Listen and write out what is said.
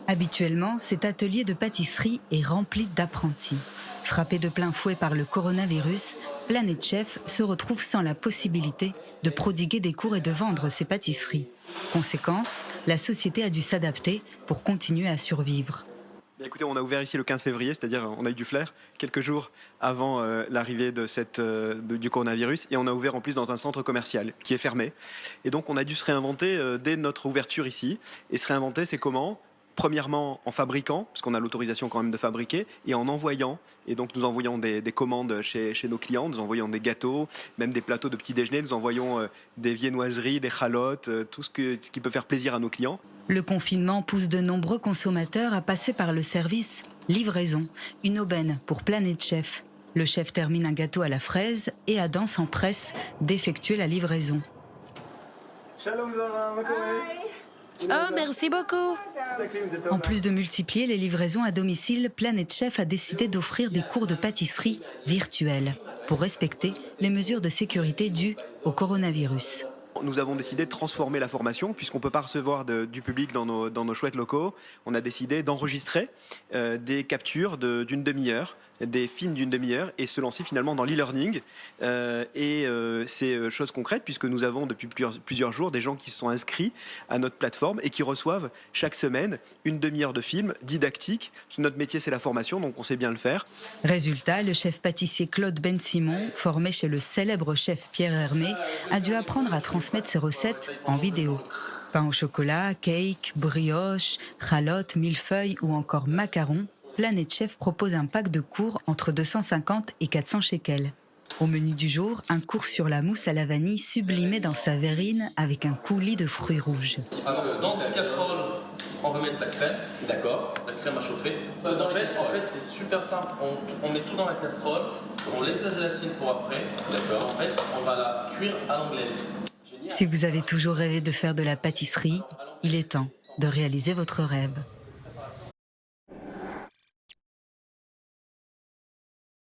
Habituellement, cet atelier de pâtisserie est rempli d'apprentis. Frappé de plein fouet par le coronavirus, Planet Chef se retrouve sans la possibilité de prodiguer des cours et de vendre ses pâtisseries. Conséquence, la société a dû s'adapter pour continuer à survivre. Bien, écoutez, on a ouvert ici le 15 février, c'est-à-dire on a eu du flair, quelques jours avant l'arrivée du coronavirus, et on a ouvert en plus dans un centre commercial qui est fermé. Et donc on a dû se réinventer dès notre ouverture ici. Et se réinventer, c'est comment ? Premièrement, en fabriquant, parce qu'on a l'autorisation quand même de fabriquer, et en envoyant. Et donc nous envoyons des commandes chez nos clients, nous envoyons des gâteaux, même des plateaux de petit déjeuner, nous envoyons des viennoiseries, des chalotes, tout ce qui peut faire plaisir à nos clients. Le confinement pousse de nombreux consommateurs à passer par le service livraison, une aubaine pour Planet Chef. Le chef termine un gâteau à la fraise et Adam s'empresse d'effectuer la livraison. Shalom Zara, Oh, merci beaucoup. En plus de multiplier les livraisons à domicile, Planet Chef a décidé d'offrir des cours de pâtisserie virtuels pour respecter les mesures de sécurité dues au coronavirus. Nous avons décidé de transformer la formation, puisqu'on ne peut pas recevoir du public dans nos chouettes locaux. On a décidé d'enregistrer des captures d'une demi-heure, des films d'une demi-heure, et se lancer finalement dans l'e-learning. C'est chose concrète, puisque nous avons depuis plusieurs jours des gens qui se sont inscrits à notre plateforme et qui reçoivent chaque semaine une demi-heure de film didactique. Notre métier, c'est la formation, donc on sait bien le faire. Résultat, le chef pâtissier Claude Ben-Simon, formé chez le célèbre chef Pierre Hermé, a dû apprendre à transmettre ses recettes en vidéo. Pain au chocolat, cake, brioche, chalotte, millefeuille ou encore macarons, Planet Chef propose un pack de cours entre 250 et 400 shekels. Au menu du jour, un cours sur la mousse à la vanille sublimée dans sa verrine avec un coulis de fruits rouges. Alors, dans cette casserole, on va mettre la crème. D'accord. La crème à chauffer. En fait, c'est super simple. On met tout dans la casserole, on laisse la gélatine pour après. D'accord. En fait, on va la cuire à l'anglaise. Si vous avez toujours rêvé de faire de la pâtisserie, il est temps de réaliser votre rêve.